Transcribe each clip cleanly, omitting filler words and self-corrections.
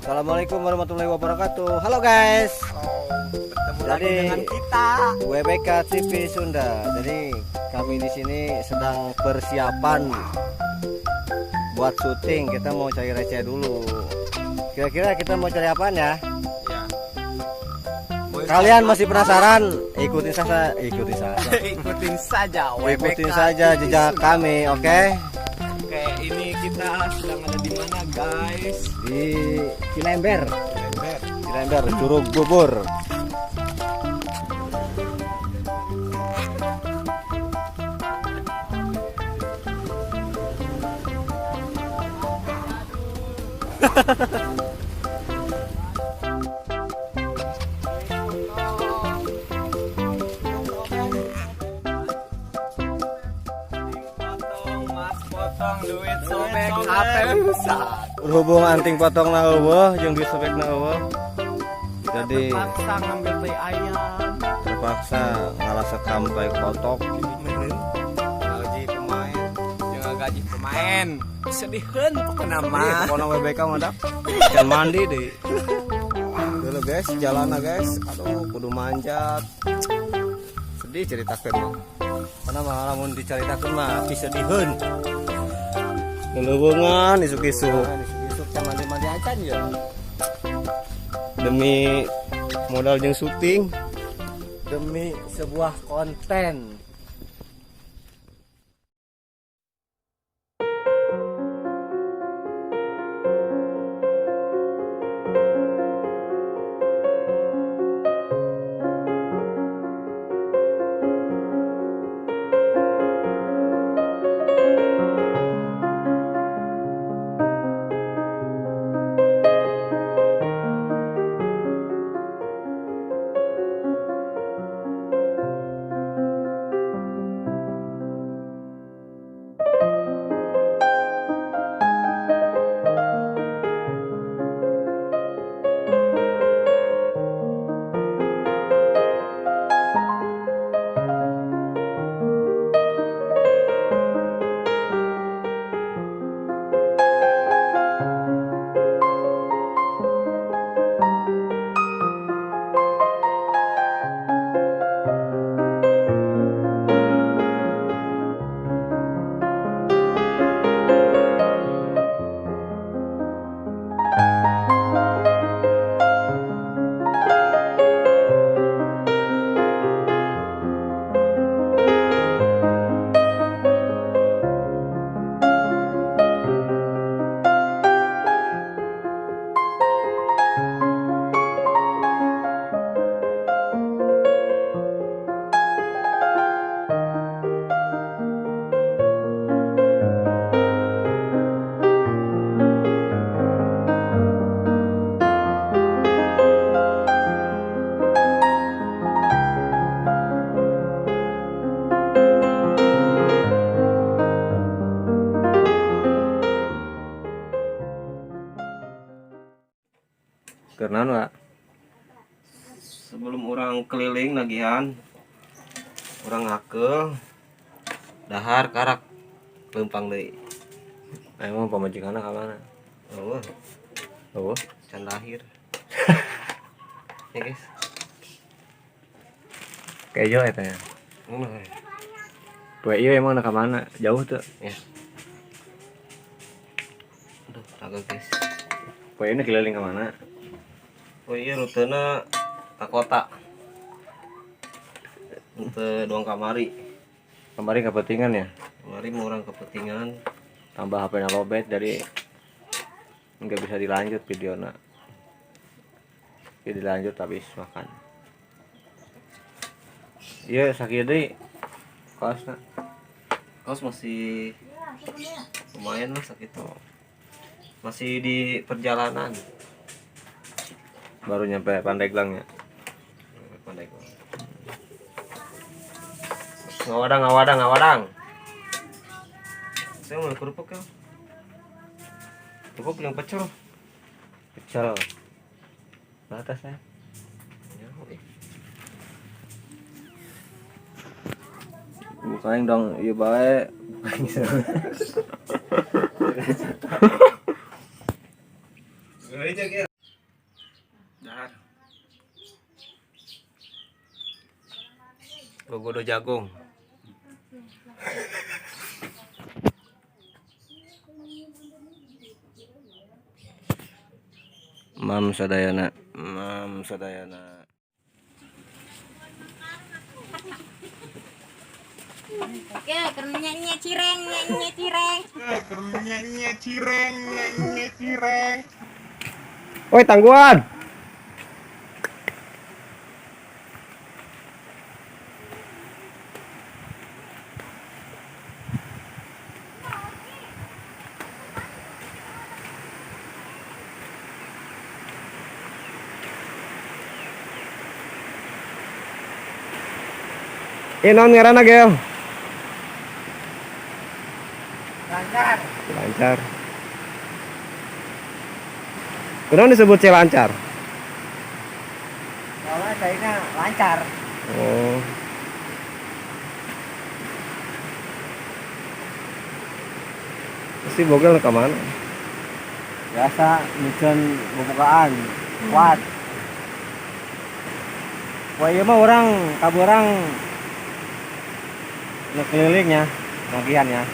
Assalamualaikum warahmatullahi wabarakatuh. Halo guys. Bertemu lagi Jadi dengan kita WBK TV Sunda. Jadi kami di sini sedang persiapan buat syuting. Kita mau cari receh dulu. Kira-kira kita mau cari apaan ya? ya. Kalian masih penasaran? Ikutin saja, ikutin saja. Ikutin saja WBK Ikutin saja jejak kami, oke? Oke, ini kita sedang ada di mana guys? Di Cilember, Lember. Cilember, Curug Bubur. Potong mas, potong duit sobek HP rusak. Berhubung anting potong na eueuh jeung disobek na eueuh. Jadi Terpaksa ngambil teh ayam. terpaksa ngalah sekam bae kotok. Gaji pemain, jangan gaji pemain. Sediheun pokoknya mah. Kono WBK madak. Can mandi deui. Dulu guys, jalanna guys. Aduh, kudu manjat. Sedih ceritakeun mah. Karena mah lamun dicaritakeun mah bisa diheun. Leuweungan isuk-isuk. Isuk can mandi-mandi acan ya. Demi modal jeung syuting, demi sebuah konten. Karena Pak, sebelum orang keliling nagihan, orang ngakel dahar karak lempang deui. Emang pamajikanna ka mana? Can lahir. Ya guys. Kejo eta ya. Poe ieu emang ka mana? Jauh tuh ya. Aduh, raga guys. Poe ini keliling ke mana? Oh iya, rutena ke kota. Rute doang kamari. Kamari kepentingan ya? Kamari mau orang kepentingan. Tambah HP-na lobet jadi nggak bisa dilanjut videona. Jadi dilanjut habis makan. Iya, sakit deh. Kaosna. Kaos masih lumayan lah sakit tuh. Masih di perjalanan. Baru nyampe Pandeglang ya. Pandeglang. Ngawadang. Saya mau kerupuk ya. Kerupuk yang pecel. Pecel. Nah, atasnya. Bukain dong, iya baik. Dahar. Gogodo jagung. Mam Sadayana, Mam Sadayana. Oke, kerennya cireng, nyanyi cireng. Woi, tangguhan. Non ngaranna Gel? Lancar. Lancar. Kenapa disebut lancar? Soalnya kayaknya lancar. Oh. Si Bogel ke mana? Biasa micen bukaan kuat. Wah iya mah orang kaburang kelilingnya, nagihannya.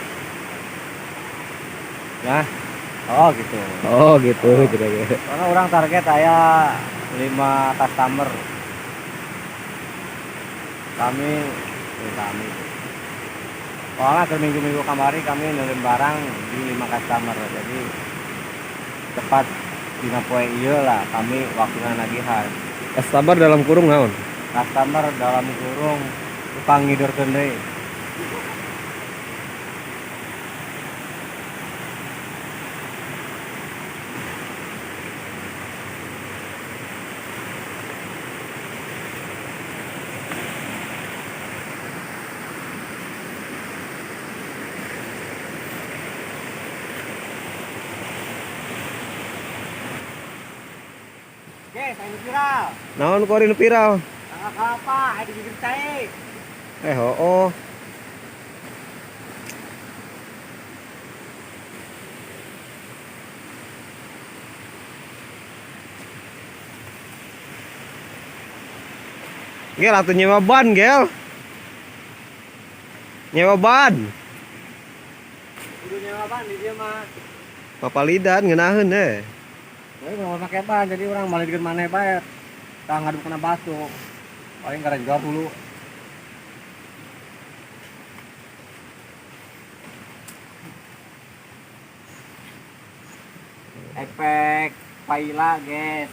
Ya. Oh gitu. Oh gitu, kira-kira. Karena orang target aya 5 customer. Kami. Soalnya ke minggu-minggu kemarin kami ngirim barang di 5 customer. Jadi tepat dina poe ieu lah kami waktunya nagihan. Customer dalam kurung naon? Customer dalam kurung tukang ngidurkeun deui. Oke, saya viral. Naon kori nu viral? Tanggal apa? Ada di cai. Oh. Gel atuh nyewa ban, Gel. Nyewa ban. Kudu nyewa ban di dia mah. Papalidan ngeunaheun deh. Jadi kalau pakai ban, jadi orang malikeun maneh bae. Tah ngaduk kena batu. Paling gara jawab dulu. Efek paila, guys.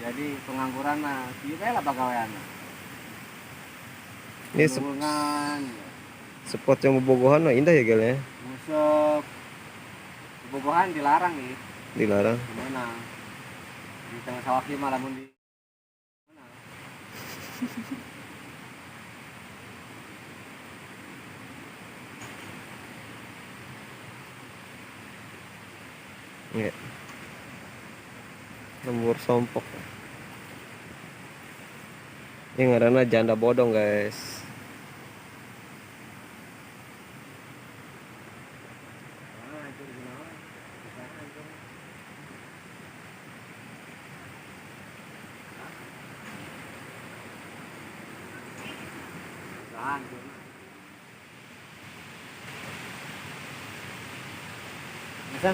Jadi pengangguran mah kieu lah pagawean. Ini Hubungan spot yang bobogohan mah indah ya, Gel ya. musuk bobogohan dilarang nih. Dilarang. Gimana? Di tengah sawah kieu mah lamun di Iya. Lembur sompok. Ini ngaranna janda bodong, guys. Bisa?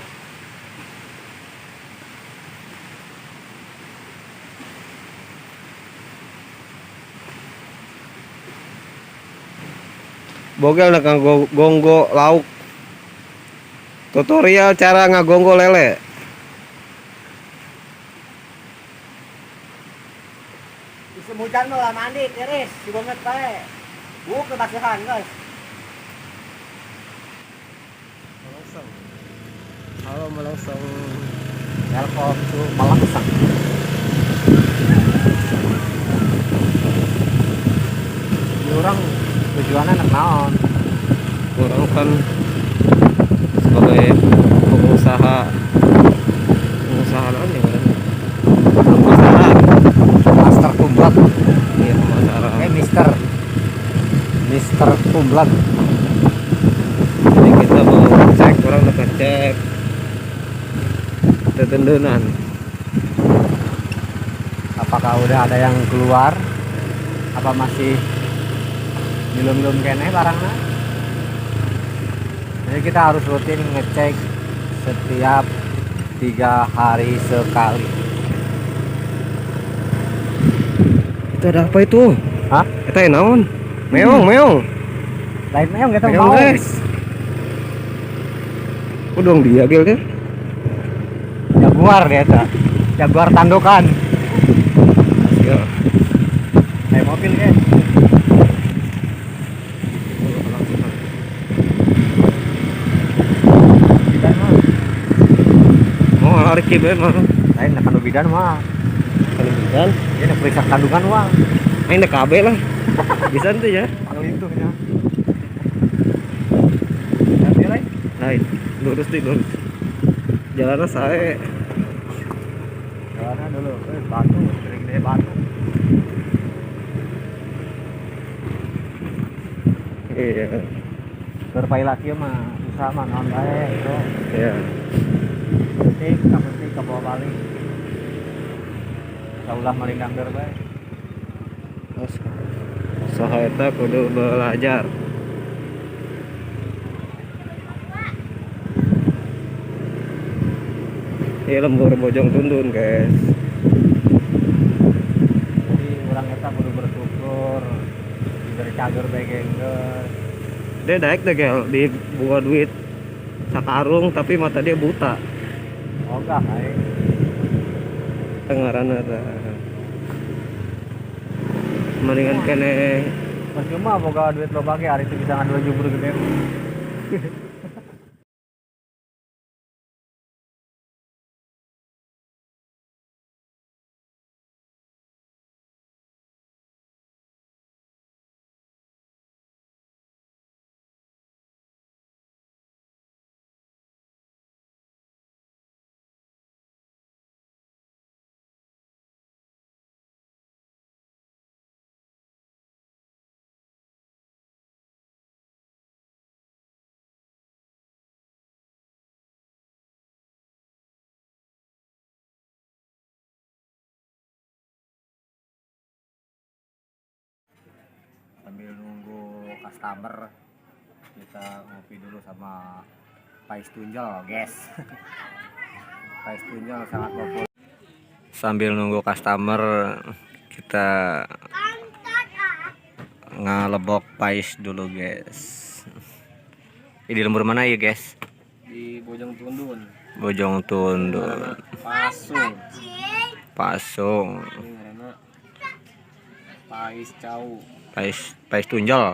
Bogel nak gonggo lauk. Tutorial cara ngagonggo lele. Musim hujan mah lah mandi tiris, dibonget bae. Buk kebasihan, guys. Melangsang. Halo Melangsang. Welcome to Malangsang. Ini orang tujuannya anak naon? Orang kan sebagai pengusaha naon ya kan? Pemasaran. Master Kumblat. Iya, pemasaran. Mister Kumblat. Jadi kita mau cek, orang udah cek ketendenan apakah udah ada yang keluar apa masih belum kene barangnya. Jadi kita harus rutin ngecek setiap 3 hari sekali. Itu ada apa itu? Hah? Kita naon? Meong. Lain meong kita Meong mau. guys. Udang dia gel kan? Jaguar dia tuh. Jaguar tandukan. Ya. Kayak mobil guys. Bidan mah. Mau lari ke mah. Lain nak bidan mah. Kan? Dia nak periksa kandungan wah. Aing nak KB lah. Bisa tuh ya. Kalau itu ya. Nanti lain. Lain. Lurus deh lurus. Jalannya saya. Jalannya dulu, batu, gede batu. Iya. Berpai lagi mah susah mah naon bae itu. Iya. Penting ke bawah balik. Saulah malinggang deur bae. Saha eta kudu belajar. Iya lembur Bojong Tundun guys. Jadi orang eta kudu bersyukur diberi cager bae geus. Dia naik deh gel di bunga duit sakarung tapi mata dia buta. Ogah aing. Tengaran ada. Mendingan kene Percuma boga duit lo bagi hari itu bisa ngadol jubur gede. Sambil nunggu customer kita ngopi dulu sama Pais Tunjol guys. Pais Tunjol sangat populer. Sambil nunggu customer kita ngelebok pais dulu guys. Ini di lembur mana ya guys? Di Bojong Tundun. Bojong Tundun. Pasung. Pasung. Ini karena Pais Cau. Pais Tunjol.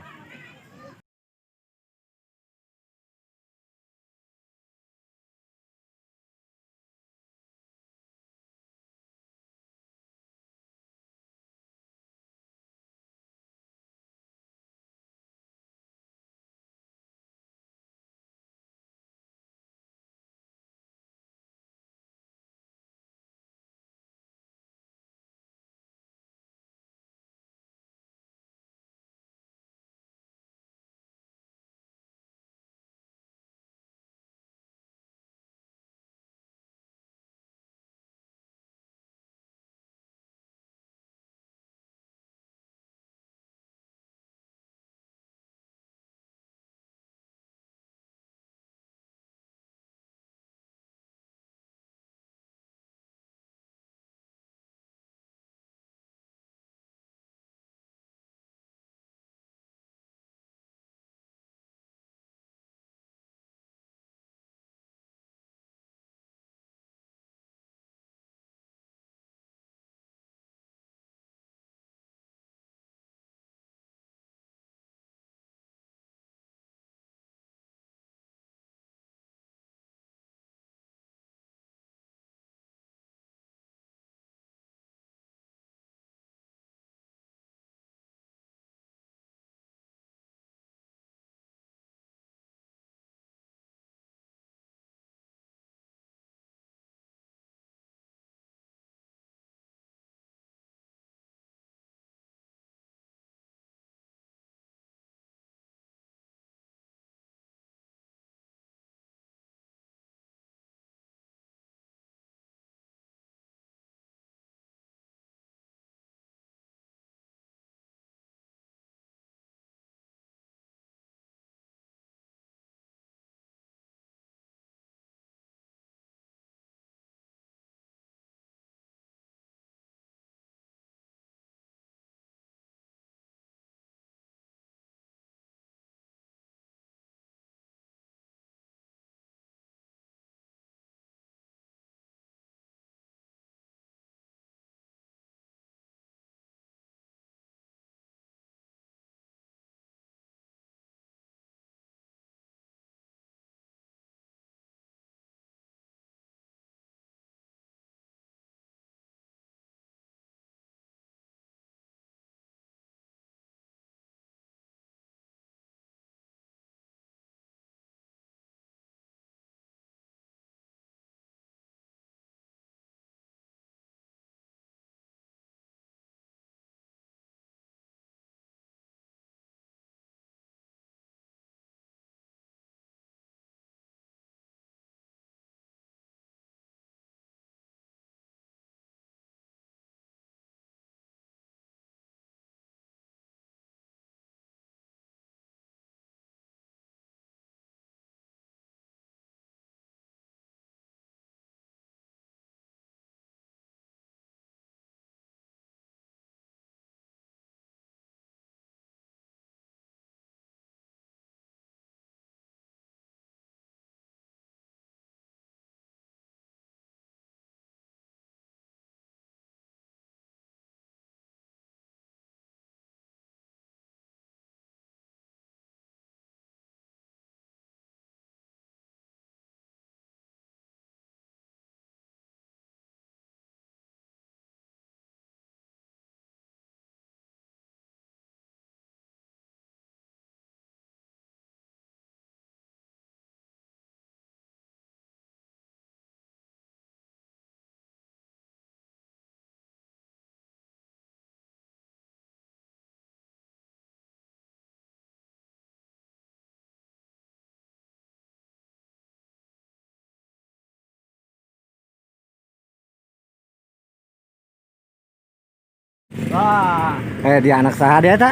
Wah, Dia anak saha dia ta?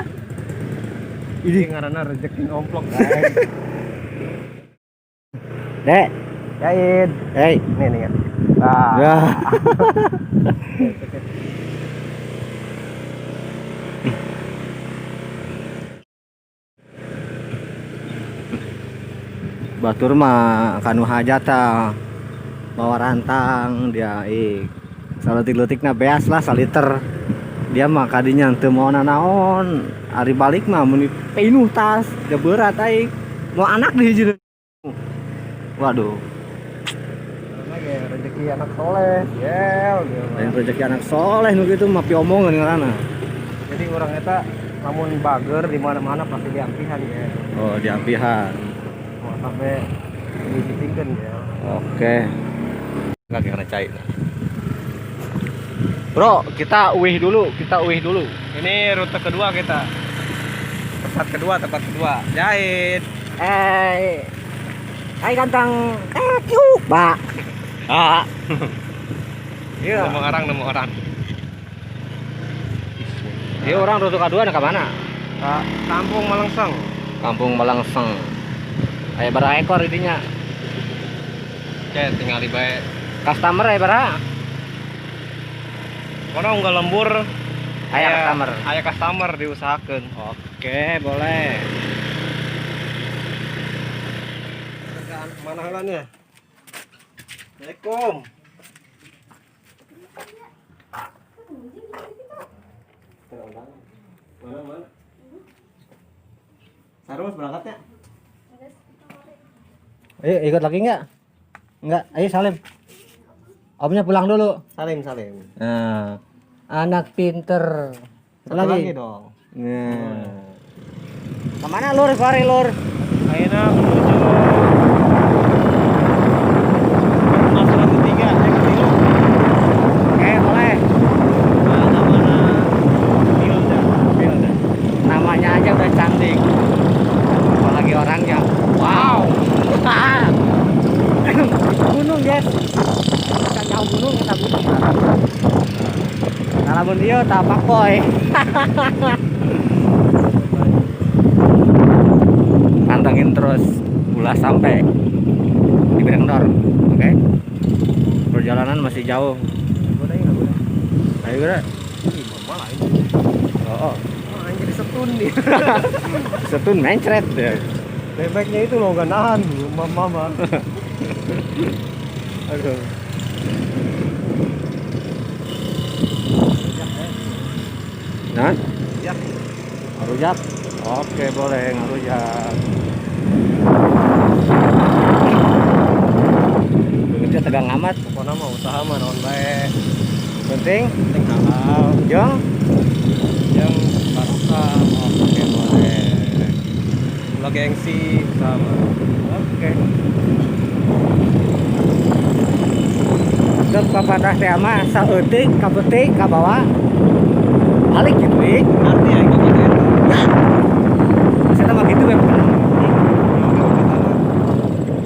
ini ngaranna rezeki ngomplok. Dek. Yain. Hei. Nih ya. Ah. Ya. Batur mah kanu hajata bawa rantang dia saletik-letikna beas lah saliter. Dia mah kadinya teu mau naon. Ari balik mah mun pinuh tas, dia berat aing. Mau anak di hiji. Waduh. Lagi rezeki anak soleh. Yel. Lain rezeki anak soleh nu kitu mah piomongan ngaranna. Jadi orang eta lamun bager di mana-mana pasti diampihan ya. Oh, diampihan. Mau sampai dibitingkeun ya. Oke. Lagi kena cai. Bro, kita uih dulu. Ini rute kedua kita. Tempat kedua. Jahit. Hai ganteng. Yuk, Pak. Iya. Nemu orang. Ini orang rute kedua ke mana? Kampung Malengseng. Kampung Malengseng. Aya bara ekor intinya. Tinggal di bae. Customer aya bara? Kono unggal lembur. Aya customer. Aya customer diusahakeun. Oke, boleh. Mana heulanya? Assalamualaikum. Mana? Sarus berangkatnya? Ayo ikut lagi enggak? Enggak, ayo Salim. Omnya pulang dulu. Salim. Nah, anak pinter. Satu lagi dong. Nah. Kemana lur? Kori lur. Ayeuna menuju Masuk ketiga, ketiga. Oke, boleh. Mana Bilda. Namanya aja udah cantik. Apalagi orangnya. Wow. Gunung, guys. Kita jauh gunung, kita gunung. Kalau dia tapak boy. Pantengin terus ulas sampai di Bedengdor. Oke. Perjalanan masih jauh. Boleh. Ayo, Gra. Malah Oh. anjir setun nih. Setun mencret ya. Bebeknya itu lo gak nahan, mama. Aduh. Nah, Ya, ngarujak. Oke, boleh ngarujak. Begitu tegang amat. pokoknya mah usaha mah naon bae. Penting Penting halal, jong. yang barokah. Oke, boleh. Ulah gengsi sama. Oke. Dek papatah teh mah saeutik ka peutik ka bawah. Balik gitu ih. Arti ya itu kan. Saya mah gitu ya.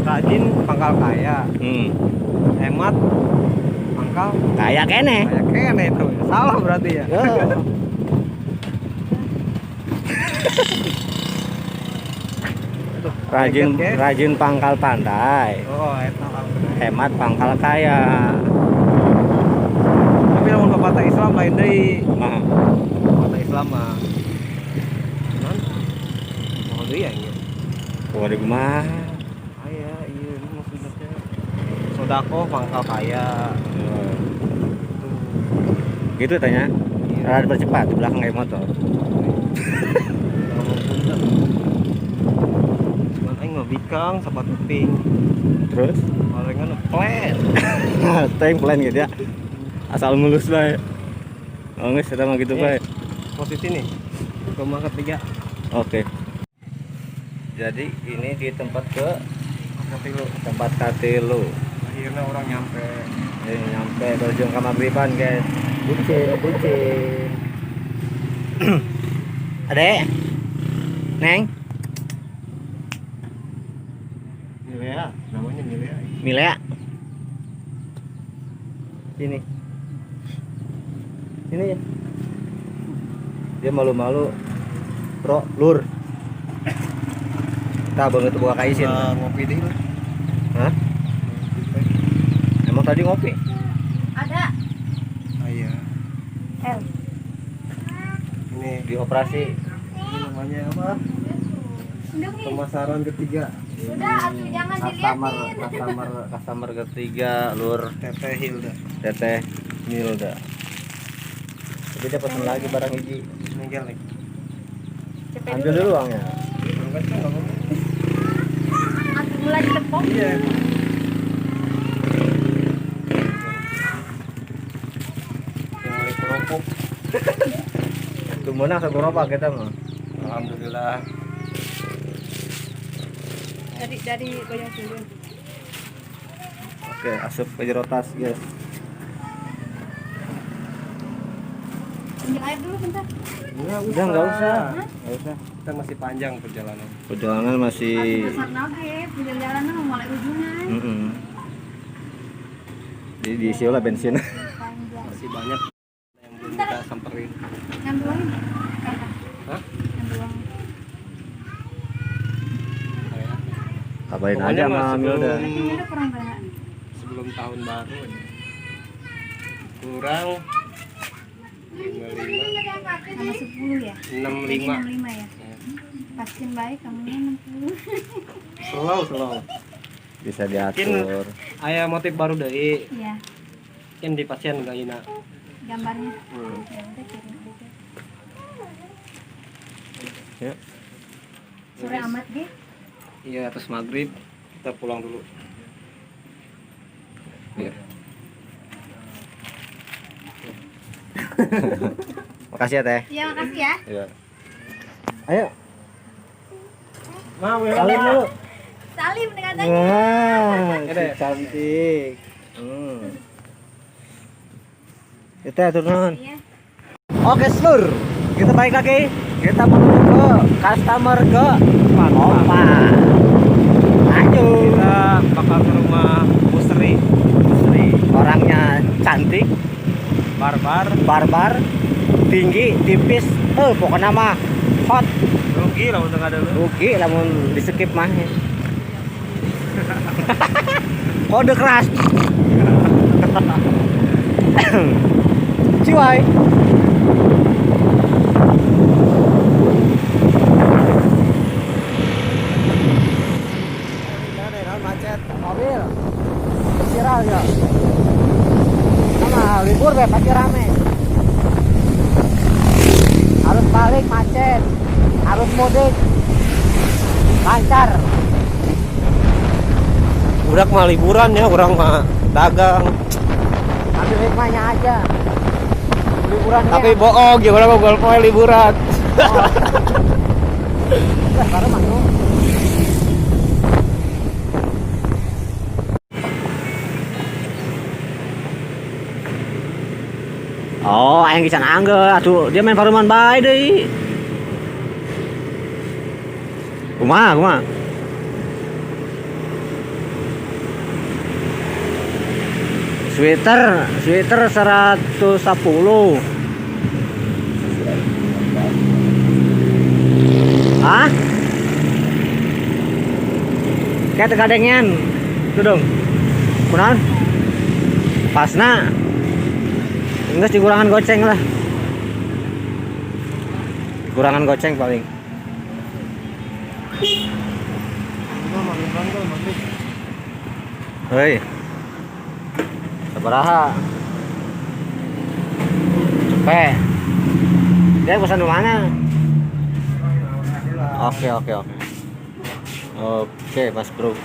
Rajin pangkal kaya, hemat pangkal Kayak kene. kaya kene itu. Salah berarti ya. Yo. Rajin pangkal pandai, Oh, eta lah. hemat pangkal kaya. Tapi lamun pepatah Islam lain deui. Nah, Pepatah Islam mah. Cuman mau deui ya ini. waduh mah. Aya ieu maksudna teh. Sedekah pangkal kaya. Gitu tanya. Rada bercepat di belakang kayak motor. Cuman aing mah bikang sepatu pink. Terus Palingan plan. teng plan gitu ya. Asal mulus bae. Oh, geus eta mah gitu bae. Posisi nih. Koma ketiga. Oke. Jadi ini di tempat Katilu. tempat katilu. Akhirnya orang nyampe. Ini nyampe berjuang ke maghriban, guys. Bucin. Adek. Neng, Milea, namanya Milea. Milea. Sini. Sini ya. Dia malu-malu. Bro, lur. Kita banget buka kaisin. Ngopi deh lah. Hah? Emang tadi ngopi? Ada. Iya. L. Ini Di operasi. namanya apa? Sendiri. Pemasaran ketiga. Sudah, atuh jangan dilihatin. Customer ketiga, lur. Teteh Hilda. Teteh Milda. Tapi dia pesen lagi barang hiji. Meninggal nih. Cepet Ambil dulu uangnya. Enggak sih, enggak apa-apa. Atuh mulai ditepok. Iya. Yang mulai kerupuk. Tuh menang seberapa kita mah? Alhamdulillah. Dari goyang turun. Oke, asup ke jero tas, guys. Ambil air dulu bentar. Udah enggak usah. Enggak usah. Kita masih panjang perjalanan. Perjalanan masih Besar nage, perjalanan mau mulai ujungan. diisi lah bensin. Panjang. Masih banyak yang belum kita samperin. Ngambil uang ini? Kakak. Hah? Ngambil uang. Kayak Kabarin Pokoknya aja mah sama Milda. Tapi ini udah kurang banyak. sebelum tahun baru aja. Kurang 55, Sama 10 ya? 65. 65 ya? Pastiin baik kamunya 60. Slow. Bisa diatur. Aya motif baru deh. Iya, Kan di pasien enggak hina. gambarnya. Ya udah kirim aja. Ya. Sore amat deh. Iya, atas maghrib kita pulang dulu. Iya. Makasih ya, Teh. Iya, makasih ya. Iya. Ayo. Mau Salim dulu. Salim dengan tanya. Wah, Ada. cantik. Kita turun. Iya. Oke, Slur. Kita balik lagi. Kita menuju ke customer ke Opa. Lanjut. Kita bakal ke rumah Bu Sri. Orangnya cantik, barbar, tinggi, tipis. Pokoknya mah hot. Rugi lah udah enggak ada lu. Rugi lamun di skip mah. Kode keras. Ciwai. Macet mobil. Viral ya. Sama libur be pasti rame. Harus balik macet. Harus mudik. Lancar. Udah mah liburan ya, orang mah dagang. Ambil hikmahnya aja. Liburan Tapi bohong, gimana mau gue poin liburan? baru masuk. Oh, aing bisa angge, atuh dia main paruman bae deui. Kumaha? Sweater 110. Hah? Kayak tegadengan. Tuh dong. Kunaon? Pasna. Enggak dikurangan goceng lah. Kurangan goceng paling. Hei. Sabaraha? Cepet. Dia pesan di mana? Oke. Oke, Mas Bro.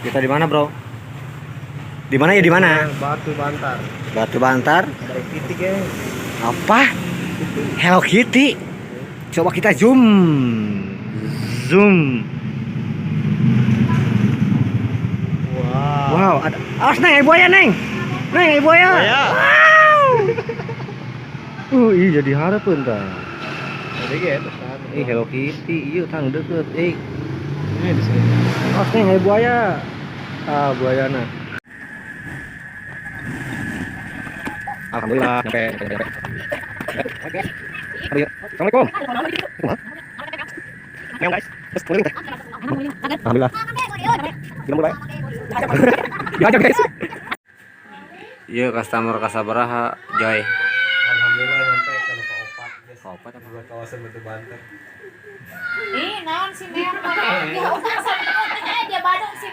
Kita di mana, Bro? Di mana ya, di mana? Batu Bantar. Batu Bantar. Ada Kitty, guys. Apa? Hello Kitty. Coba kita zoom. Wow, ada. Awas Neng, buaya Neng. Neng, buaya. Wow. Iya jadi harapan tah. Jadi gitu kan. Hello Kitty, iya tang deket. Ini di sini. Awas Neng, buaya. Buayana. Alhamdulillah nyampe. Oke. Assalamualaikum. Meong guys. Terus mulai teh. Alhamdulillah. Bilang mulai. Ya aja guys. Iya customer kasabaraha Joy. Alhamdulillah nyampe ke lupa opat. Opat apa? Buat kawasan Batu Banten. Ih, naon si Meong dia udah sampai dia badung sih.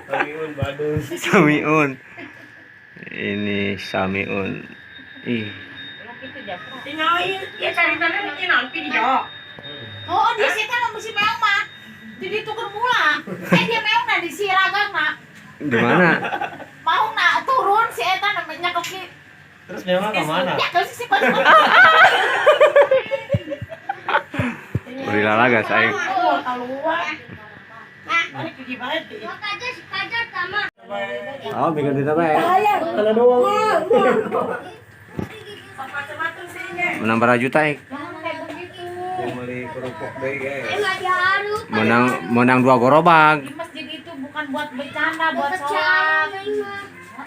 Samiun Badung. Samiun. Ini Samiun. Ih. Oh, di situ kan si Meong mah. Jadi tuker mula. Dia Meong na di Siragang na. Di mana? Mau na turun si eta namanya kaki. Terus memang ke mana? Ya kalau si pas. Beri lalaga saya. Oh, bikin kita baik. Kalau doang. Menang juta ik. Yang beli kerupuk deh guys. Menang 2 gerobak. Di masjid itu bukan buat bercanda, buat sholat.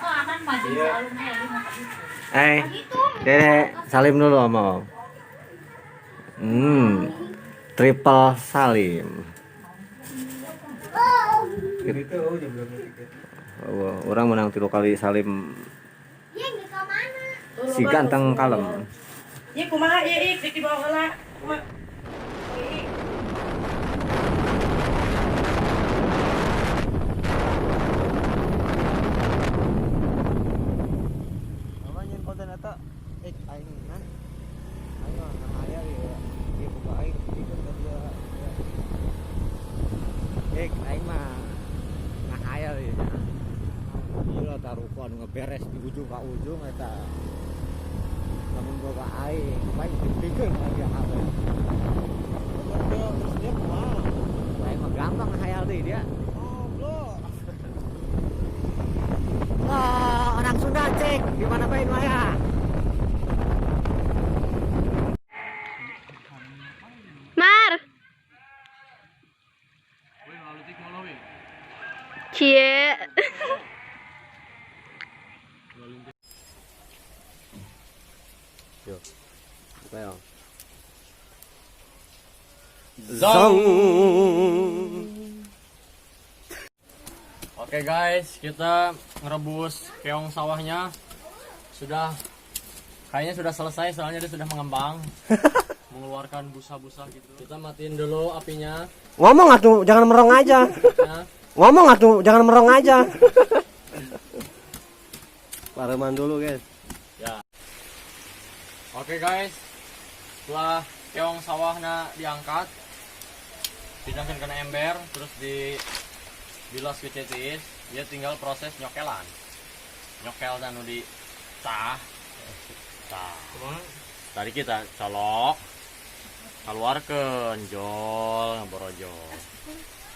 Oh, aman mah jadi selalu Dede, salim dulu sama Om. Triple salim. Itu jam berapa tiket? Orang menang 3 kali salim. Si ganteng kalem. Iya kumaha iya ik di bawah heula. Kumaha? Namanya konten eta aing nah. Ayo aya dia buka aing ikut ke dia. Aing mah ngahayal ya. Gila taruhan ngeberes di ujung ka ujung eta. Namun boga aing, baik dipikeun aya apa. Terus dia kumaha? Aing mah gampang ngahayal deui dia. Oh, blok. Orang Sunda cek, di mana bae nu aya? Mar. Cie. Yo. Buka ya. Zong. Oke guys, kita ngerebus keong sawahnya. Kayaknya sudah selesai soalnya dia sudah mengembang. Mengeluarkan busa-busa gitu. Kita matiin dulu apinya. Ngomong atuh, jangan merong aja. Nah, Ngomong atuh, jangan merong aja. Pareman dulu, guys. ya. Oke guys, setelah keong sawahnya diangkat, didangkan kena ember, terus dibilas ke titis, dia tinggal proses nyokelan. Nyokel dan di cah. Tadi kita colok, keluarkan jol, borojol.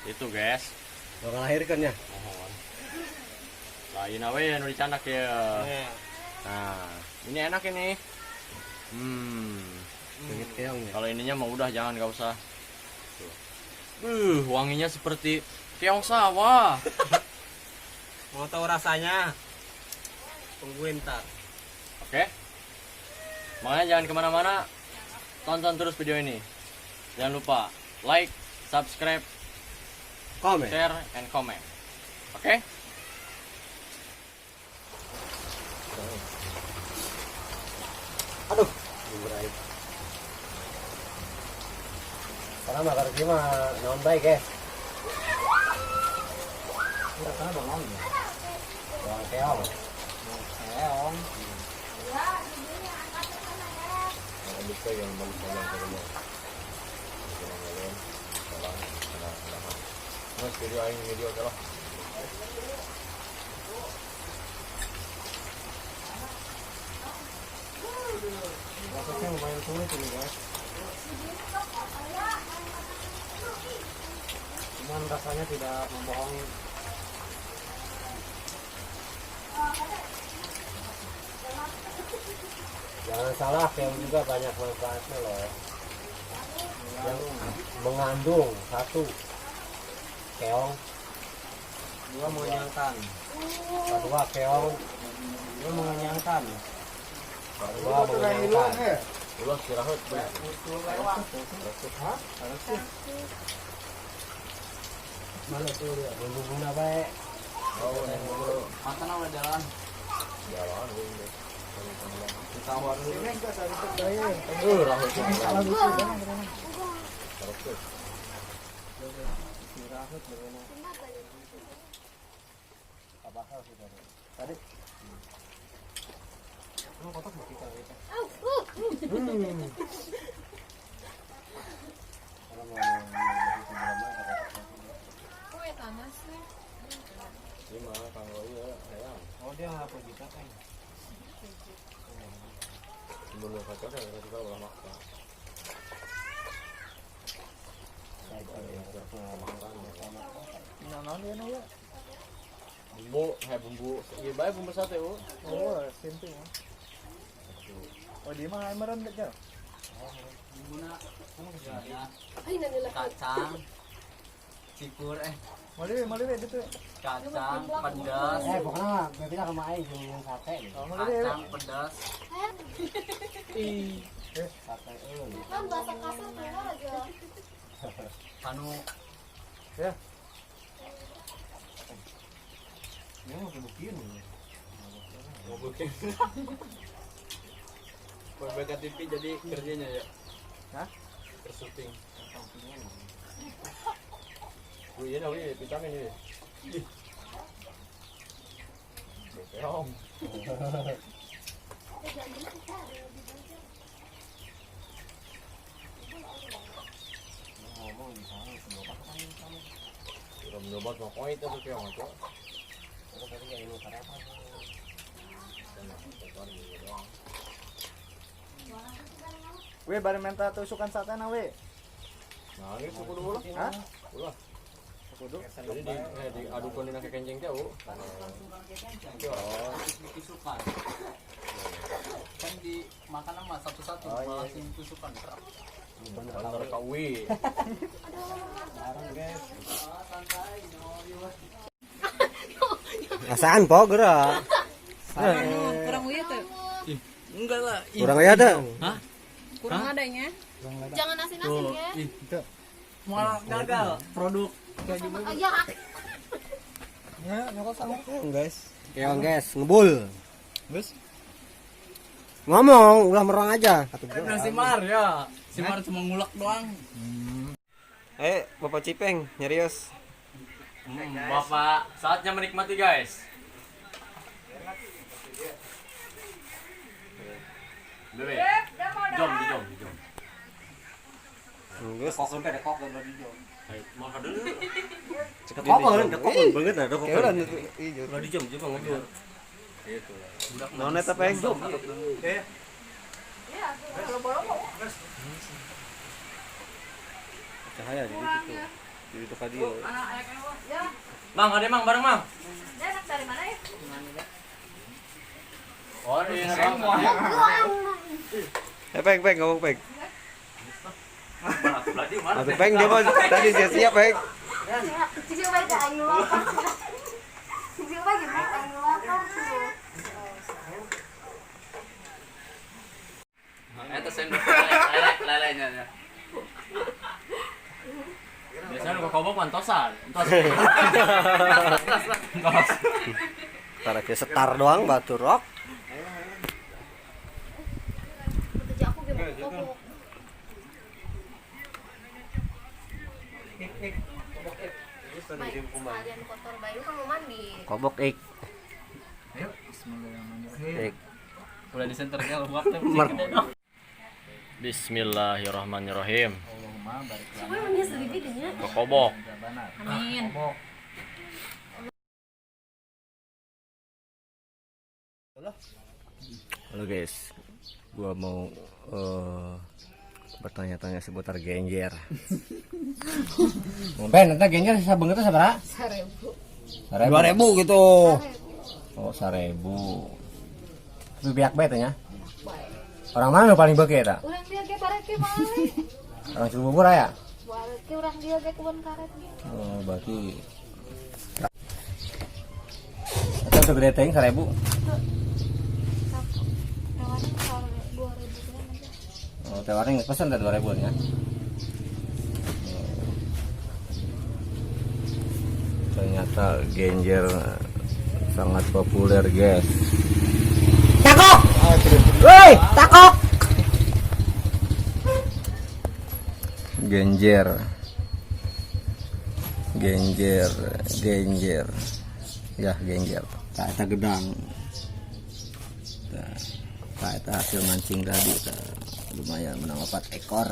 Itu guys. Lo ngelahirkan ya? Mohon. Lain awe nu dicandak ya. Nah, ini enak ini. Bingit keong ya? Kalau ininya mah udah jangan nggak usah. Tuh. Wanginya seperti keong sawah. Mau tahu rasanya? Tungguin ntar. Oke. Makanya jangan kemana-mana. Tonton terus video ini. Jangan lupa like, subscribe, Komen. share, and comment. Oke? Aduh, berai. Karena makan gimana? Non baik ya. Enggak tahu bang ya. Bang keong. Keong. Bisa yang bang ke rumah. Mas video aing video kalau prosesnya lumayan sulit ini guys. Cuman rasanya tidak membohongi. Jangan salah, keong juga banyak manfaatnya loh. Yang mengandung satu keong, dua mengenyangkan, kedua keong Lu mengenyangkan. Wah, mengenyangkan. Ulah istirahat. Mana tuh dia? Bumbu-bumbu baik. Oh, yang dulu. Makan apa jalan? Jalan ini. Tawar dulu. Rahut. Gimana kalau iya, sayang. Oh dia ngapa kita kan? Belum kacau kan kita ulah makan. Nah, dia nih ya. Bumbu. Iya baik bumbu sate, Bu. Oh, simping. Oh, dia mah meren aja. Kacang, cikur, Mali itu. kacang, pedas, Pokoknya kita sama aing yang sate. kacang, pedas. Sate Kan bahasa kasar keluar aja. Anu, Ini mau kebukin. mau bikin. PBK TV jadi kerjanya ya. Hah? Tersyuting. Iya dah, wih, vitamin ini. Bekerong. Sudah mencoba mau koi itu tuh yang itu. Weh, bareng minta tusukan sate na weh. Nah, ini suku dulu. Hah? Ulah. Kudu. Jadi diadukkan dengan kekencing jauh. Tusukan kan dimakan sama satu-satu langsung tusukan Bener kawi. Rasaan po geura. Kurang uya tuh. enggak lah Kurang aya teh. Kurang adanya. Jangan asin-asin ya. malah gagal produk Aja. Guys. Ya guys, ngebul. Terus? Ngomong, udah merang aja. Udah si Mar ya si Mar cuma ngulek doang. Bapak Cipeng, nyerius. Bapak, saatnya menikmati guys. Bebe, jom. Geus. Makan dulu. Kokon banget nah, kokon. Kalau di jam juga ngobrol. Gitu lah. Naon eta peng? Cahaya di situ. Di situ ka dia. Mang, ada mang bareng mang. Dia anak dari mana ya? Oh, ini semua. Peng, ngomong peng. Berarti mana? Atuh peng dia mah tadi siap peng. Cici baik ke ayu lapar. Cici baik ke ayu lapar tuh. Eta sendok lelenya ya. Biasanya kok kobok mantosan. Entos. Tara ke setar doang batu rock. Betul aku gimana kok. Kalian kotor bayu kan mau mandi. Kobok ik. Ayo bismillahirrahmanirrahim. Ik. Udah disenternya lu buat Bismillahirrahmanirrahim. Allahumma barik lana Coba emangnya sedih bedanya. Kokobok. jabanar. Amin. Halo guys, gua mau bertanya-tanya seputar genjer. Ben, eta genjer sabeungna teh sabaraha? 1.000. 2.000 gitu. Oh, 1.000. Itu biak bae teh nya. Orang mana nu paling beuki eta? Urang dia ge pareke mah. Orang Cibubur aya? Pareke urang dia ge kebun karet ge. Oh, berarti eta teu gede teh 1.000. teh warna pesan teh 2000 nya. Ternyata genjer sangat populer, guys. Takok! Woi, takok! Genjer. Ya, genjer. Tak eta gedang. Tak eta hasil mancing tadi. Lumayan menang 4 ekor.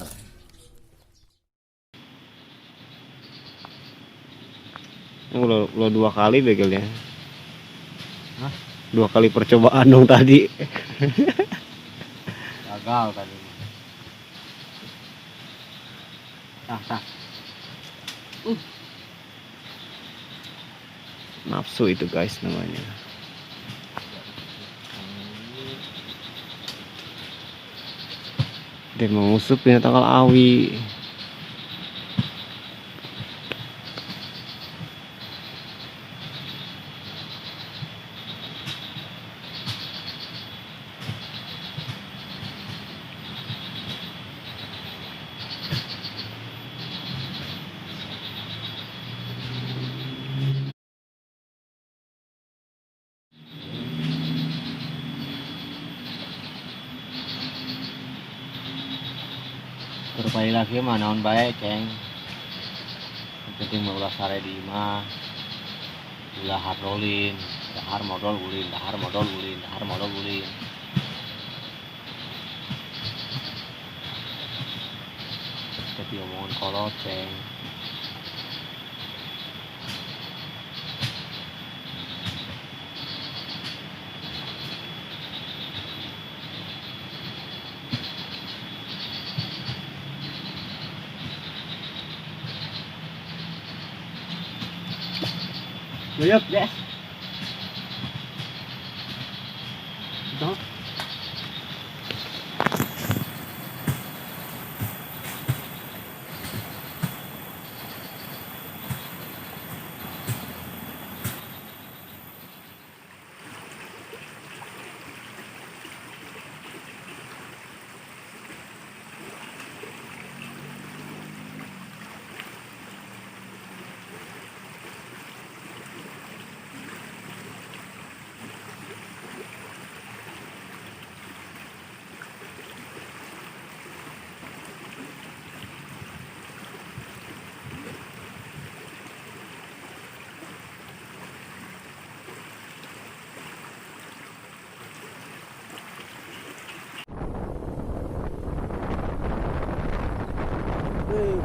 Lo 2 kali begelnya. Hah? 2 kali percobaan dong tadi. Gagal tadi. Tah. Nafsu itu guys namanya. Dia mengusuk binatang awi. Berbalik lagi mah naon bae ceng. Penting meulah sare di imah. Ulah harolin, dahar modal ulin. Tapi omongan kolot ceng. Yuk, guys. Tuh.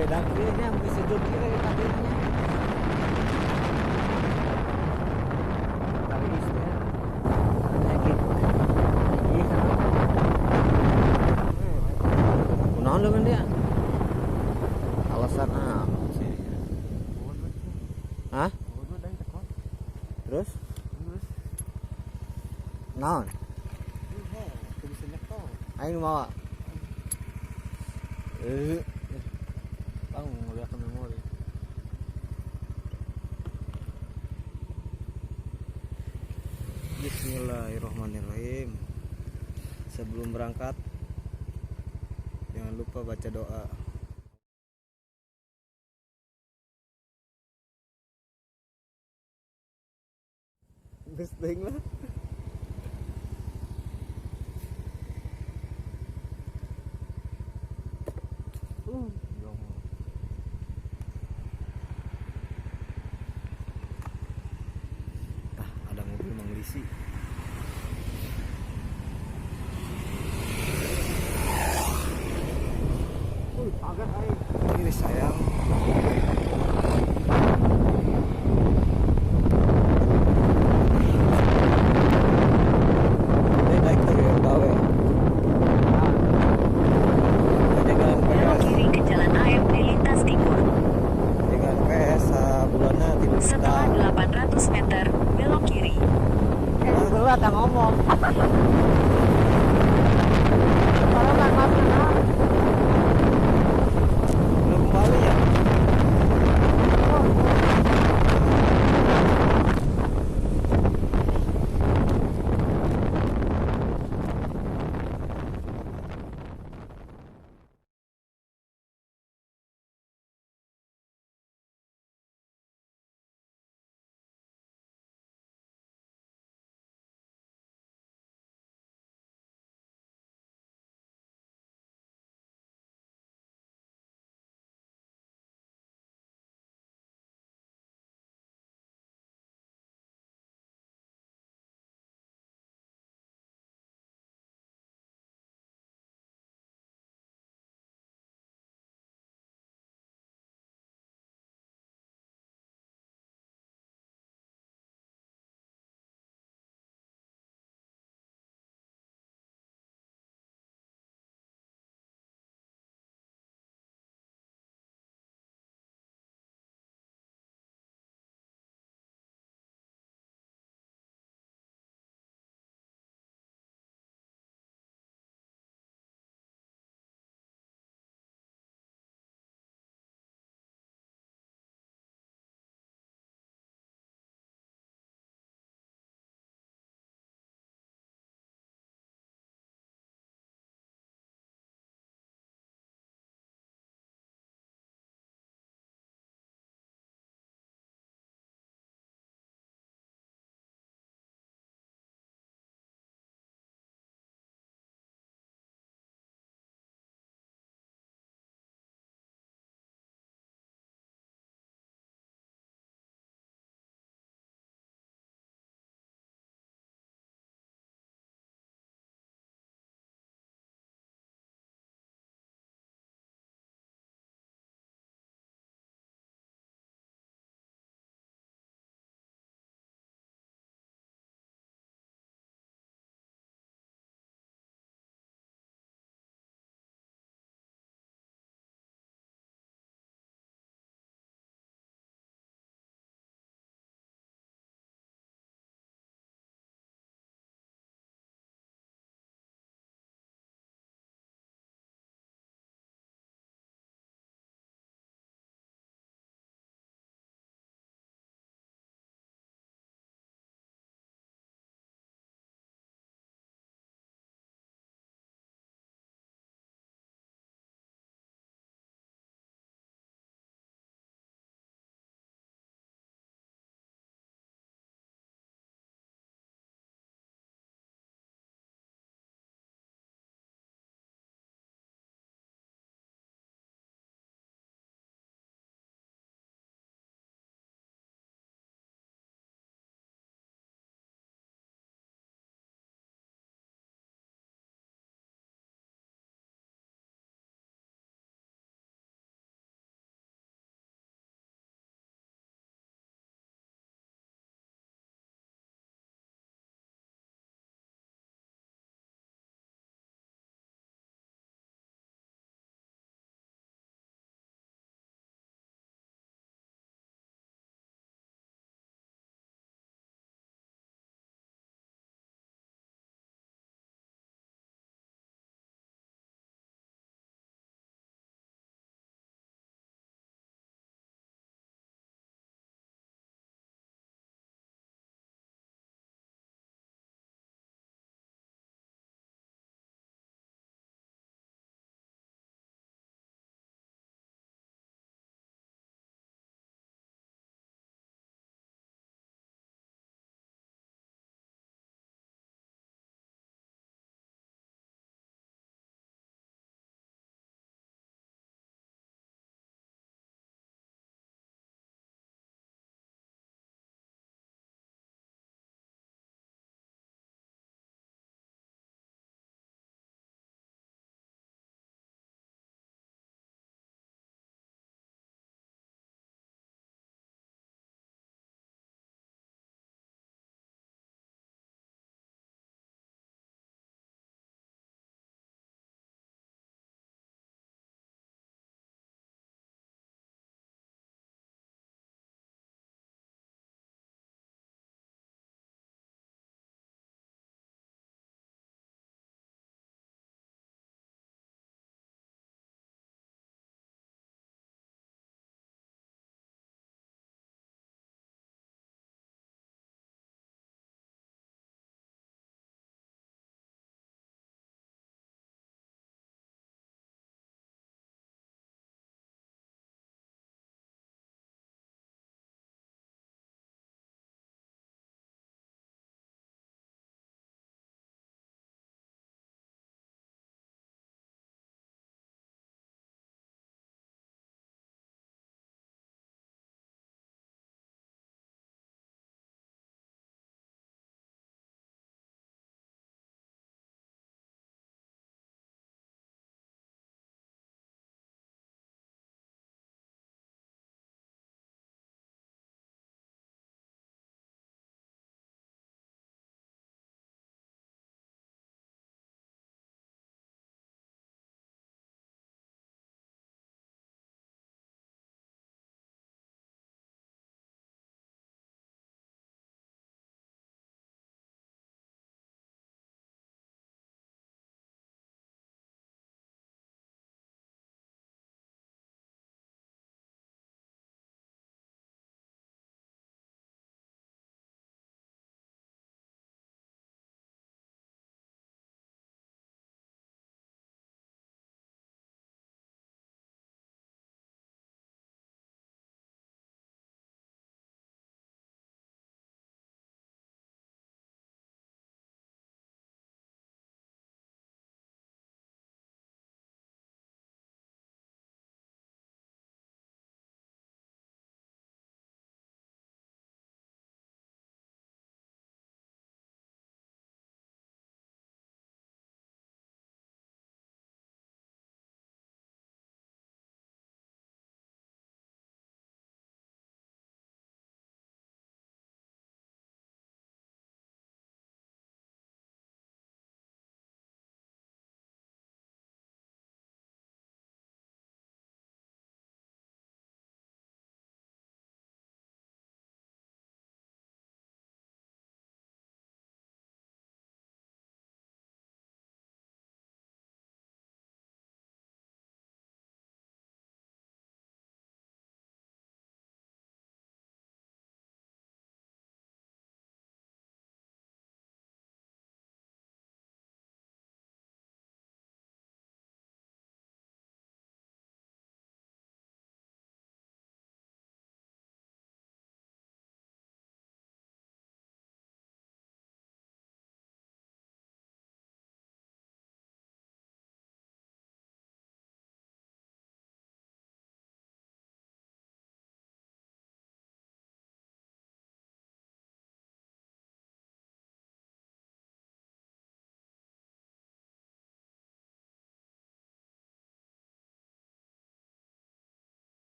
Beda kirinya bisa duduk kiri kakinya. Tapi istilah penyakit. Iya kan? Kunaon dengan dia? Alasan apa sih? Hah? Terus? Naon? Aing mau. Ngeliat ke memori. Bismillahirrahmanirrahim. Sebelum berangkat jangan lupa baca doa. Besteng lah. Ada mobil mengelisi. Ini sayang. Setelah 800 meter, belok kiri. Ngomong.